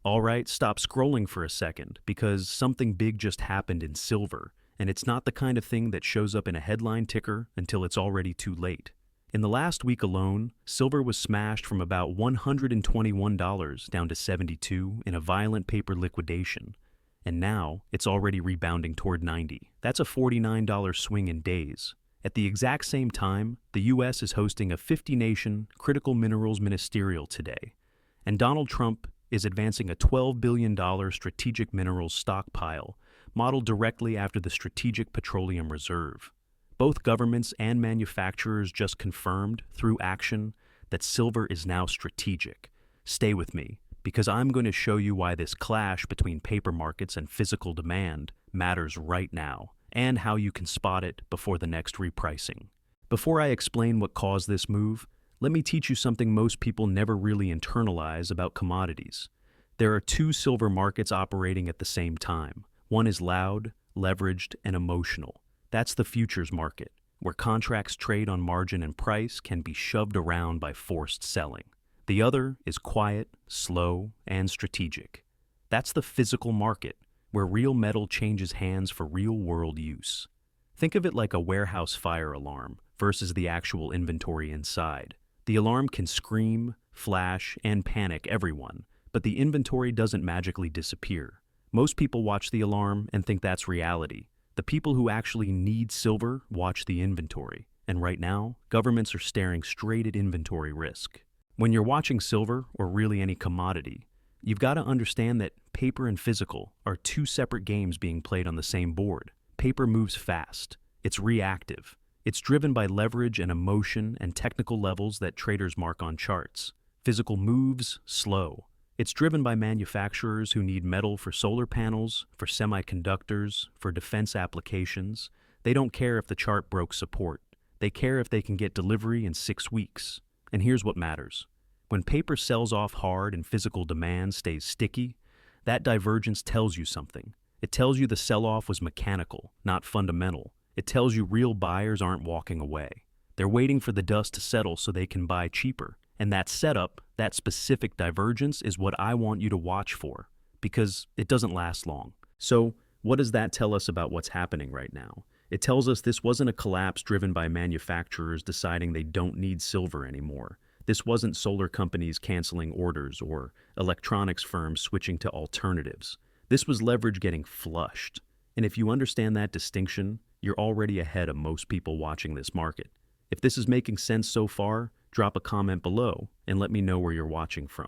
All right, stop scrolling for a second because something big just happened in silver, and it's not the kind of thing that shows up in a headline ticker until it's already too late. In the last week alone, silver was smashed from about $121 down to $72 in a violent paper liquidation, and now it's already rebounding toward $90. That's a $49 swing in days. At the exact same time, the U.S. is hosting a 50-nation Critical Minerals Ministerial today, and Donald Trump is advancing a $12 billion strategic minerals stockpile, modeled directly after the Strategic Petroleum Reserve. Both governments and manufacturers just confirmed, through action, that silver is now strategic. Stay with me, because I'm going to show you why this clash between paper markets and physical demand matters right now, and how you can spot it before the next repricing. Before I explain what caused this move, let me teach you something most people never really internalize about commodities. There are two silver markets operating at the same time. One is loud, leveraged, and emotional. That's the futures market, where contracts trade on margin and price can be shoved around by forced selling. The other is quiet, slow, and strategic. That's the physical market, where real metal changes hands for real-world use. Think of it like a warehouse fire alarm versus the actual inventory inside. The alarm can scream, flash, and panic everyone, but the inventory doesn't magically disappear. Most people watch the alarm and think that's reality. The people who actually need silver watch the inventory, and right now, governments are staring straight at inventory risk. When you're watching silver, or really any commodity, you've got to understand that paper and physical are two separate games being played on the same board. Paper moves fast. It's reactive. It's driven by leverage and emotion and technical levels that traders mark on charts. Physical moves slow. It's driven by manufacturers who need metal for solar panels, for semiconductors, for defense applications. They don't care if the chart broke support. They care if they can get delivery in 6 weeks. And here's what matters. When paper sells off hard and physical demand stays sticky, that divergence tells you something. It tells you the sell-off was mechanical, not fundamental. It tells you real buyers aren't walking away. They're waiting for the dust to settle so they can buy cheaper. And that setup, that specific divergence, is what I want you to watch for, because it doesn't last long. So, what does that tell us about what's happening right now? It tells us this wasn't a collapse driven by manufacturers deciding they don't need silver anymore. This wasn't solar companies canceling orders or electronics firms switching to alternatives. This was leverage getting flushed. And if you understand that distinction, you're already ahead of most people watching this market. If this is making sense so far, drop a comment below and let me know where you're watching from.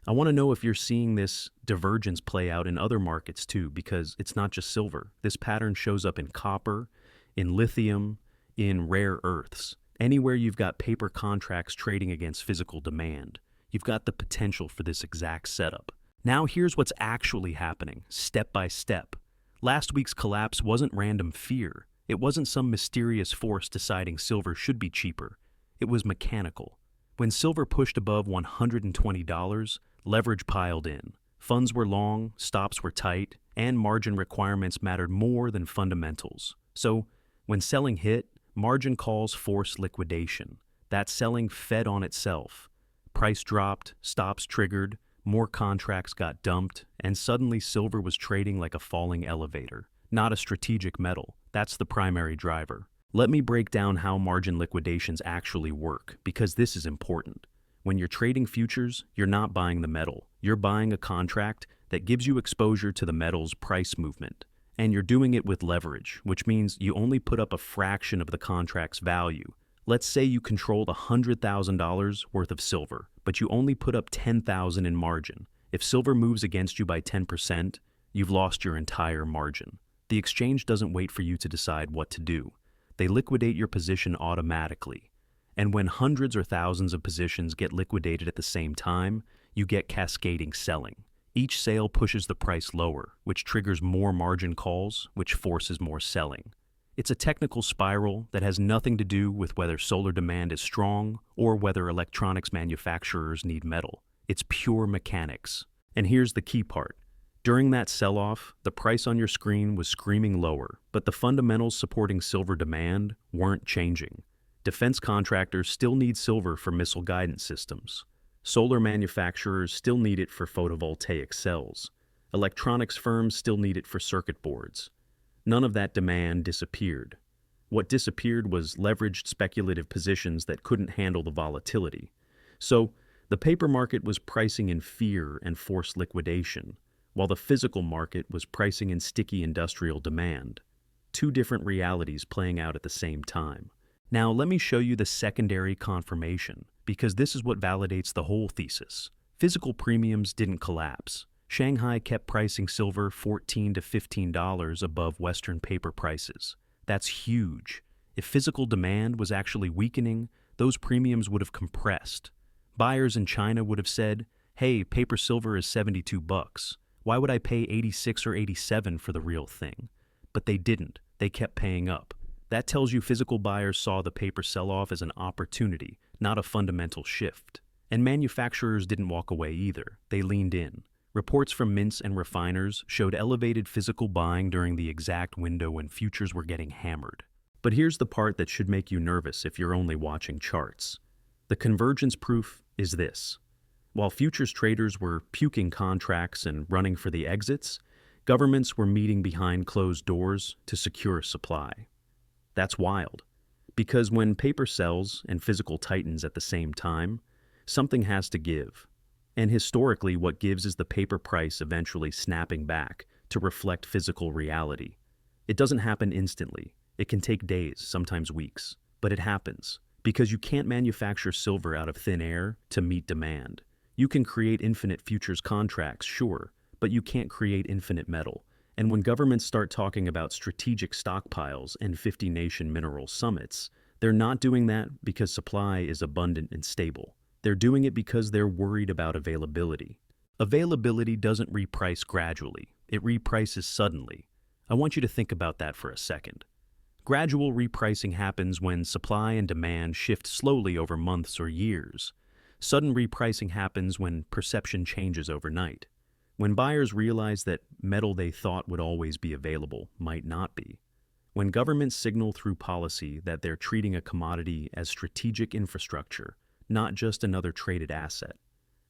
I want to know if you're seeing this divergence play out in other markets too, because it's not just silver. This pattern shows up in copper, in lithium, in rare earths. Anywhere you've got paper contracts trading against physical demand, you've got the potential for this exact setup. Now here's what's actually happening, step by step. Last week's collapse wasn't random fear. It wasn't some mysterious force deciding silver should be cheaper. It was mechanical. When silver pushed above $120, leverage piled in. Funds were long, stops were tight, and margin requirements mattered more than fundamentals. So, when selling hit, margin calls forced liquidation. That selling fed on itself. Price dropped, stops triggered, more contracts got dumped, and suddenly silver was trading like a falling elevator. Not a strategic metal. That's the primary driver. Let me break down how margin liquidations actually work, because this is important. When you're trading futures, you're not buying the metal. You're buying a contract that gives you exposure to the metal's price movement. And you're doing it with leverage, which means you only put up a fraction of the contract's value. Let's say you controlled $100,000 worth of silver, but you only put up $10,000 in margin. If silver moves against you by 10%, you've lost your entire margin. The exchange doesn't wait for you to decide what to do. They liquidate your position automatically. And when hundreds or thousands of positions get liquidated at the same time, you get cascading selling. Each sale pushes the price lower, which triggers more margin calls, which forces more selling. It's a technical spiral that has nothing to do with whether solar demand is strong or whether electronics manufacturers need metal. It's pure mechanics. And here's the key part. During that sell-off, the price on your screen was screaming lower, but the fundamentals supporting silver demand weren't changing. Defense contractors still need silver for missile guidance systems. Solar manufacturers still need it for photovoltaic cells. Electronics firms still need it for circuit boards. None of that demand disappeared. What disappeared was leveraged speculative positions that couldn't handle the volatility. So, the paper market was pricing in fear and forced liquidation, while the physical market was pricing in sticky industrial demand. Two different realities playing out at the same time. Now, let me show you the secondary confirmation, because this is what validates the whole thesis. Physical premiums didn't collapse. Shanghai kept pricing silver $14 to $15 above Western paper prices. That's huge. If physical demand was actually weakening, those premiums would have compressed. Buyers in China would have said, hey, paper silver is $72. Why would I pay 86 or 87 for the real thing? But they didn't. They kept paying up. That tells you physical buyers saw the paper sell-off as an opportunity, not a fundamental shift. And manufacturers didn't walk away either. They leaned in. Reports from mints and refiners showed elevated physical buying during the exact window when futures were getting hammered. But here's the part that should make you nervous if you're only watching charts. The convergence proof is this. While futures traders were puking contracts and running for the exits, governments were meeting behind closed doors to secure supply. That's wild, because when paper sells and physical tightens at the same time, something has to give. And historically, what gives is the paper price eventually snapping back to reflect physical reality. It doesn't happen instantly. It can take days, sometimes weeks, but it happens. Because you can't manufacture silver out of thin air to meet demand. You can create infinite futures contracts, sure, but you can't create infinite metal. And when governments start talking about strategic stockpiles and 50-nation mineral summits, they're not doing that because supply is abundant and stable. They're doing it because they're worried about availability. Availability doesn't reprice gradually. It reprices suddenly. I want you to think about that for a second. Gradual repricing happens when supply and demand shift slowly over months or years. Sudden repricing happens when perception changes overnight. When buyers realize that metal they thought would always be available might not be. When governments signal through policy that they're treating a commodity as strategic infrastructure, not just another traded asset.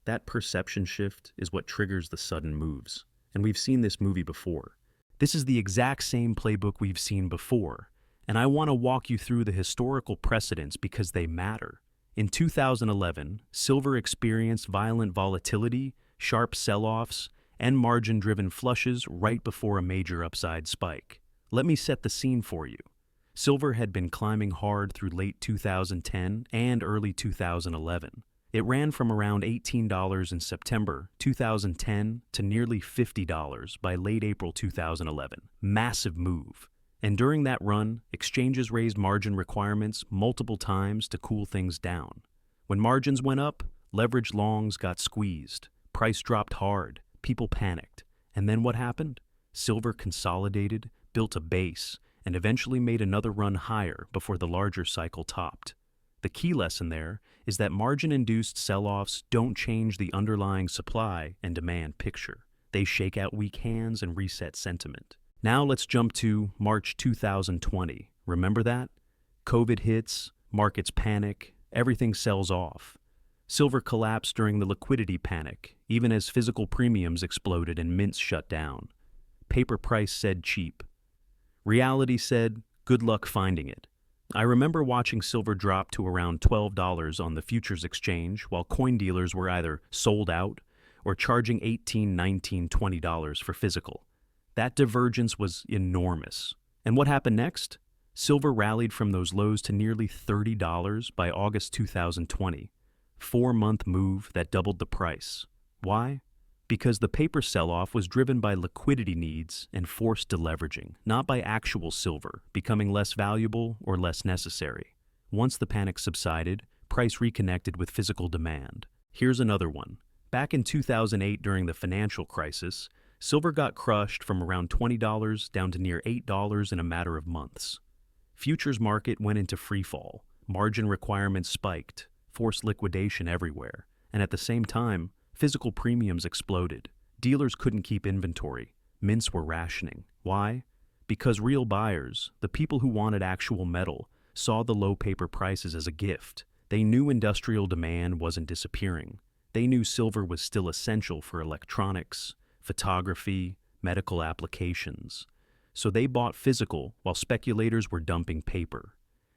That perception shift is what triggers the sudden moves. And we've seen this movie before. This is the exact same playbook we've seen before. And I want to walk you through the historical precedents because they matter. In 2011, silver experienced violent volatility, sharp sell-offs, and margin-driven flushes right before a major upside spike. Let me set the scene for you. Silver had been climbing hard through late 2010 and early 2011. It ran from around $18 in September 2010 to nearly $50 by late April 2011. Massive move. And during that run, exchanges raised margin requirements multiple times to cool things down. When margins went up, leveraged longs got squeezed. Price dropped hard. People panicked. And then what happened? Silver consolidated, built a base, and eventually made another run higher before the larger cycle topped. The key lesson there is that margin-induced sell-offs don't change the underlying supply and demand picture. They shake out weak hands and reset sentiment. Now let's jump to March 2020. Remember that? COVID hits, markets panic, everything sells off. Silver collapsed during the liquidity panic, even as physical premiums exploded and mints shut down. Paper price said cheap. Reality said, good luck finding it. I remember watching silver drop to around $12 on the futures exchange while coin dealers were either sold out or charging $18, $19, $20 for physical. That divergence was enormous. And what happened next? Silver rallied from those lows to nearly $30 by August 2020. 4-month move that doubled the price. Why? Because the paper sell-off was driven by liquidity needs and forced deleveraging, not by actual silver becoming less valuable or less necessary. Once the panic subsided, price reconnected with physical demand. Here's another one. Back in 2008 during the financial crisis, silver got crushed from around $20 down to near $8 in a matter of months. Futures market went into freefall. Margin requirements spiked, forced liquidation everywhere, and at the same time, physical premiums exploded. Dealers couldn't keep inventory. Mints were rationing. Why? Because real buyers, the people who wanted actual metal, saw the low paper prices as a gift. They knew industrial demand wasn't disappearing. They knew silver was still essential for electronics, photography, medical applications. So they bought physical while speculators were dumping paper.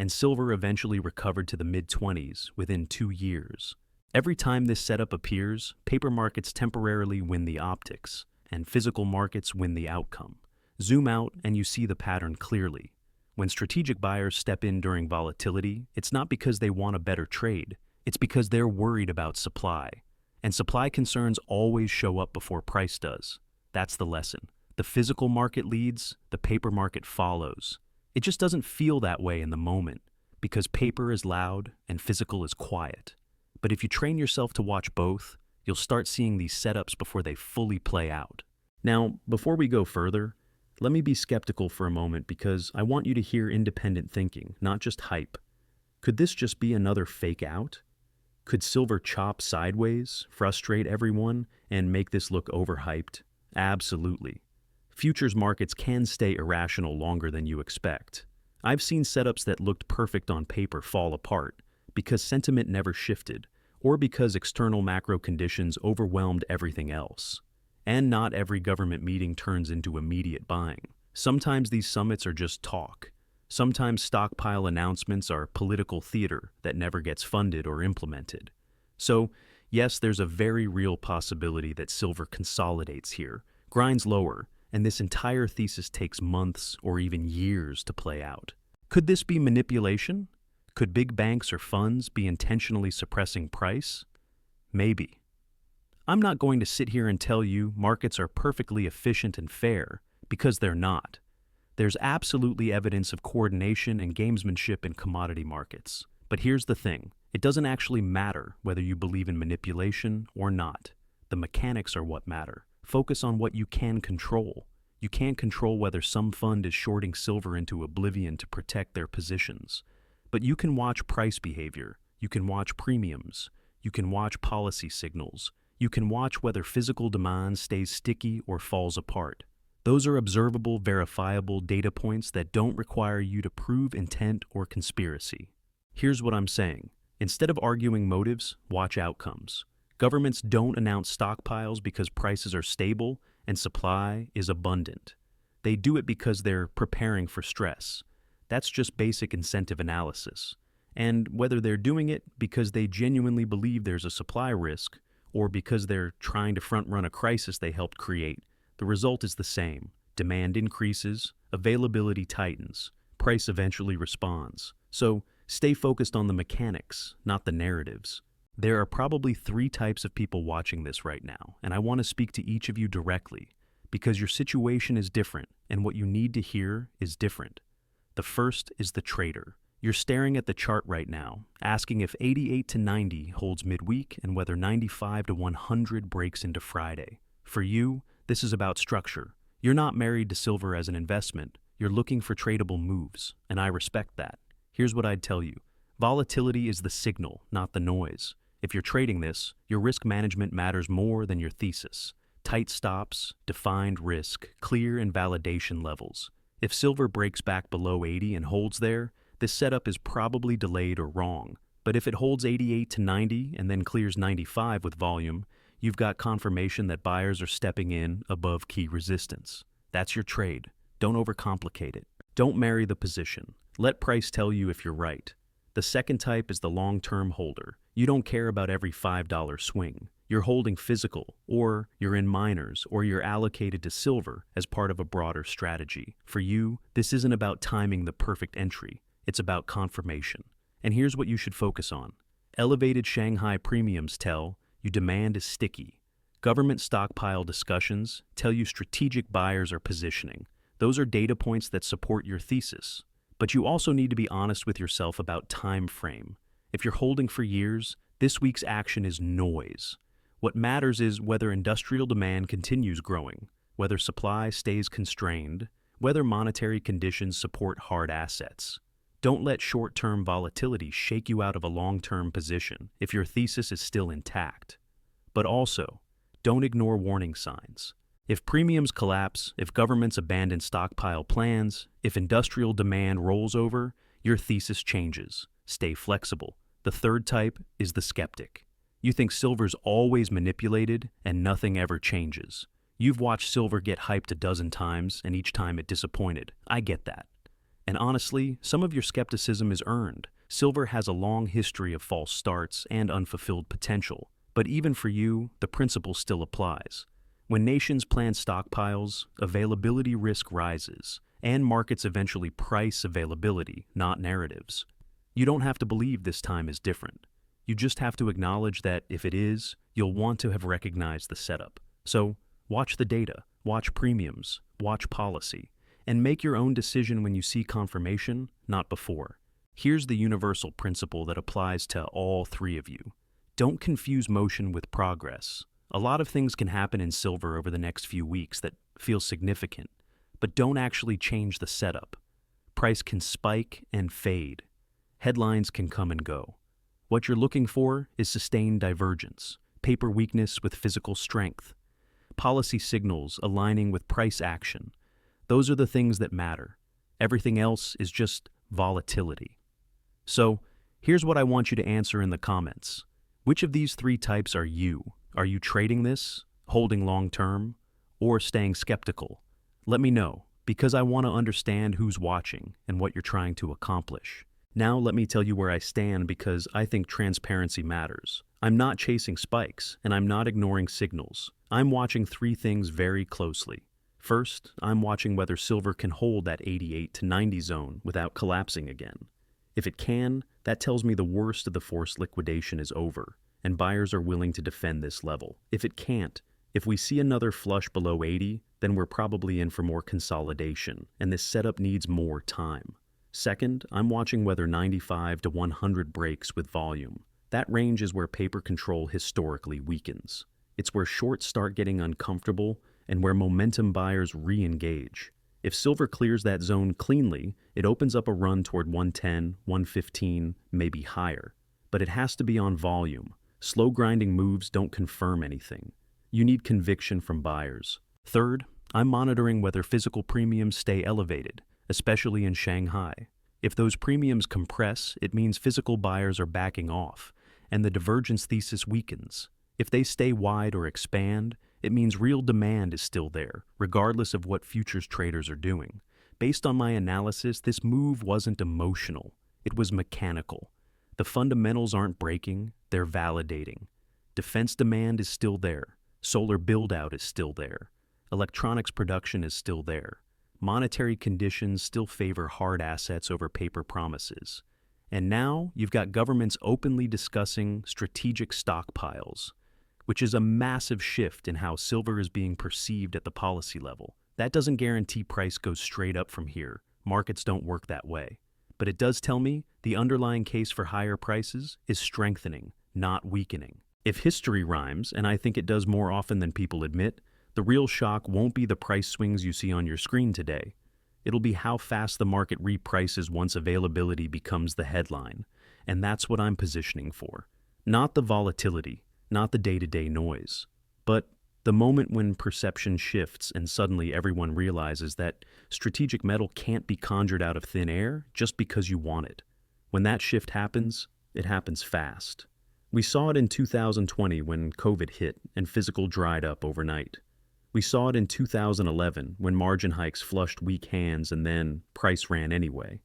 And silver eventually recovered to the mid-20s within 2 years. Every time this setup appears, paper markets temporarily win the optics, and physical markets win the outcome. Zoom out and you see the pattern clearly. When strategic buyers step in during volatility, it's not because they want a better trade, it's because they're worried about supply. And supply concerns always show up before price does. That's the lesson. The physical market leads, the paper market follows. It just doesn't feel that way in the moment, because paper is loud and physical is quiet. But if you train yourself to watch both, you'll start seeing these setups before they fully play out. Now, before we go further, let me be skeptical for a moment because I want you to hear independent thinking, not just hype. Could this just be another fake out? Could silver chop sideways, frustrate everyone, and make this look overhyped? Absolutely. Futures markets can stay irrational longer than you expect. I've seen setups that looked perfect on paper fall apart because sentiment never shifted, or because external macro conditions overwhelmed everything else. And not every government meeting turns into immediate buying. Sometimes these summits are just talk. Sometimes stockpile announcements are political theater that never gets funded or implemented. So, yes, there's a very real possibility that silver consolidates here, grinds lower, and this entire thesis takes months or even years to play out. Could this be manipulation? Could big banks or funds be intentionally suppressing price? Maybe. I'm not going to sit here and tell you markets are perfectly efficient and fair, because they're not. There's absolutely evidence of coordination and gamesmanship in commodity markets. But here's the thing, it doesn't actually matter whether you believe in manipulation or not. The mechanics are what matter. Focus on what you can control. You can't control whether some fund is shorting silver into oblivion to protect their positions. But you can watch price behavior, you can watch premiums, you can watch policy signals, you can watch whether physical demand stays sticky or falls apart. Those are observable, verifiable data points that don't require you to prove intent or conspiracy. Here's what I'm saying. Instead of arguing motives, watch outcomes. Governments don't announce stockpiles because prices are stable and supply is abundant. They do it because they're preparing for stress. That's just basic incentive analysis. And whether they're doing it because they genuinely believe there's a supply risk or because they're trying to front-run a crisis they helped create, the result is the same. Demand increases, availability tightens, price eventually responds. So stay focused on the mechanics, not the narratives. There are probably 3 types of people watching this right now, and I want to speak to each of you directly because your situation is different and what you need to hear is different. The first is the trader. You're staring at the chart right now, asking if 88 to 90 holds midweek and whether 95 to 100 breaks into Friday. For you, this is about structure. You're not married to silver as an investment. You're looking for tradable moves, and I respect that. Here's what I'd tell you. Volatility is the signal, not the noise. If you're trading this, your risk management matters more than your thesis. Tight stops, defined risk, clear invalidation levels. If silver breaks back below 80 and holds there, this setup is probably delayed or wrong. But if it holds 88 to 90 and then clears 95 with volume, you've got confirmation that buyers are stepping in above key resistance. That's your trade. Don't overcomplicate it. Don't marry the position. Let price tell you if you're right. The second type is the long-term holder. You don't care about every $5 swing. You're holding physical, or you're in miners, or you're allocated to silver as part of a broader strategy. For you, this isn't about timing the perfect entry. It's about confirmation. And here's what you should focus on. Elevated Shanghai premiums tell you demand is sticky. Government stockpile discussions tell you strategic buyers are positioning. Those are data points that support your thesis. But you also need to be honest with yourself about time frame. If you're holding for years, this week's action is noise. What matters is whether industrial demand continues growing, whether supply stays constrained, whether monetary conditions support hard assets. Don't let short-term volatility shake you out of a long-term position if your thesis is still intact. But also, don't ignore warning signs. If premiums collapse, if governments abandon stockpile plans, if industrial demand rolls over, your thesis changes. Stay flexible. The third type is the skeptic. You think silver's always manipulated and nothing ever changes. You've watched silver get hyped a dozen times and each time it disappointed. I get that. And honestly, some of your skepticism is earned. Silver has a long history of false starts and unfulfilled potential. But even for you, the principle still applies. When nations plan stockpiles, availability risk rises, and markets eventually price availability, not narratives. You don't have to believe this time is different. You just have to acknowledge that if it is, you'll want to have recognized the setup. So, watch the data, watch premiums, watch policy, and make your own decision when you see confirmation, not before. Here's the universal principle that applies to all three of you. Don't confuse motion with progress. A lot of things can happen in silver over the next few weeks that feel significant, but don't actually change the setup. Price can spike and fade. Headlines can come and go. What you're looking for is sustained divergence, paper weakness with physical strength, policy signals aligning with price action. Those are the things that matter. Everything else is just volatility. So, here's what I want you to answer in the comments. Which of these three types are you? Are you trading this, holding long-term, or staying skeptical? Let me know, because I want to understand who's watching and what you're trying to accomplish. Now let me tell you where I stand because I think transparency matters. I'm not chasing spikes, and I'm not ignoring signals. I'm watching three things very closely. First, I'm watching whether silver can hold that 88 to 90 zone without collapsing again. If it can, that tells me the worst of the forced liquidation is over, and buyers are willing to defend this level. If it can't, if we see another flush below 80, then we're probably in for more consolidation, and this setup needs more time. Second, I'm watching whether 95 to 100 breaks with volume. That range is where paper control historically weakens. It's where shorts start getting uncomfortable and where momentum buyers re-engage. If silver clears that zone cleanly, it opens up a run toward 110, 115, maybe higher. But it has to be on volume. Slow grinding moves don't confirm anything. You need conviction from buyers. Third, I'm monitoring whether physical premiums stay elevated, especially in Shanghai. If those premiums compress, it means physical buyers are backing off, and the divergence thesis weakens. If they stay wide or expand, it means real demand is still there, regardless of what futures traders are doing. Based on my analysis, this move wasn't emotional. It was mechanical. The fundamentals aren't breaking, they're validating. Defense demand is still there. Solar build-out is still there. Electronics production is still there. Monetary conditions still favor hard assets over paper promises. And now you've got governments openly discussing strategic stockpiles, which is a massive shift in how silver is being perceived at the policy level. That doesn't guarantee price goes straight up from here. Markets don't work that way. But it does tell me the underlying case for higher prices is strengthening, not weakening. If history rhymes, and I think it does more often than people admit, the real shock won't be the price swings you see on your screen today. It'll be how fast the market reprices once availability becomes the headline. And that's what I'm positioning for. Not the volatility, not the day-to-day noise, but the moment when perception shifts and suddenly everyone realizes that strategic metal can't be conjured out of thin air just because you want it. When that shift happens, it happens fast. We saw it in 2020 when COVID hit and physical dried up overnight. We saw it in 2011 when margin hikes flushed weak hands and then price ran anyway.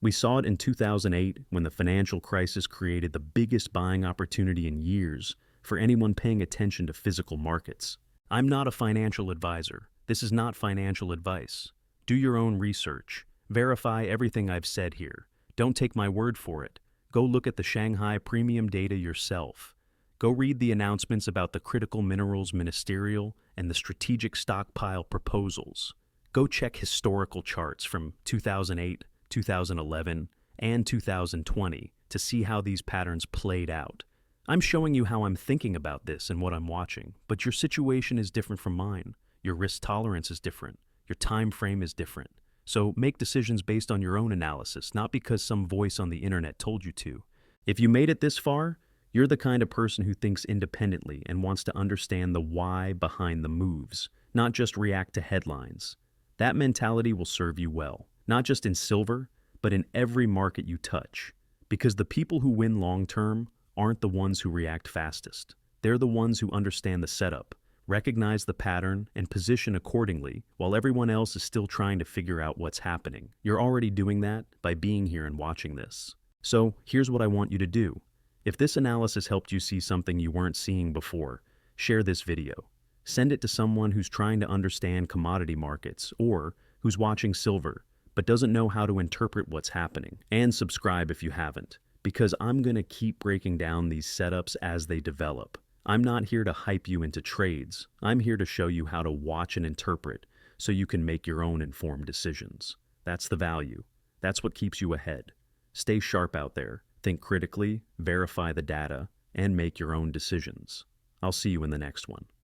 We saw it in 2008 when the financial crisis created the biggest buying opportunity in years for anyone paying attention to physical markets. I'm not a financial advisor. This is not financial advice. Do your own research. Verify everything I've said here. Don't take my word for it. Go look at the Shanghai premium data yourself. Go read the announcements about the Critical Minerals Ministerial and the strategic stockpile proposals. Go check historical charts from 2008, 2011, and 2020 to see how these patterns played out. I'm showing you how I'm thinking about this and what I'm watching, but your situation is different from mine. Your risk tolerance is different. Your time frame is different. So make decisions based on your own analysis, not because some voice on the internet told you to. If you made it this far, you're the kind of person who thinks independently and wants to understand the why behind the moves, not just react to headlines. That mentality will serve you well, not just in silver, but in every market you touch. Because the people who win long-term aren't the ones who react fastest. They're the ones who understand the setup, recognize the pattern, and position accordingly while everyone else is still trying to figure out what's happening. You're already doing that by being here and watching this. So here's what I want you to do. If this analysis helped you see something you weren't seeing before, share this video. Send it to someone who's trying to understand commodity markets or who's watching silver but doesn't know how to interpret what's happening. And subscribe if you haven't, because I'm going to keep breaking down these setups as they develop. I'm not here to hype you into trades. I'm here to show you how to watch and interpret so you can make your own informed decisions. That's the value. That's what keeps you ahead. Stay sharp out there. Think critically, verify the data, and make your own decisions. I'll see you in the next one.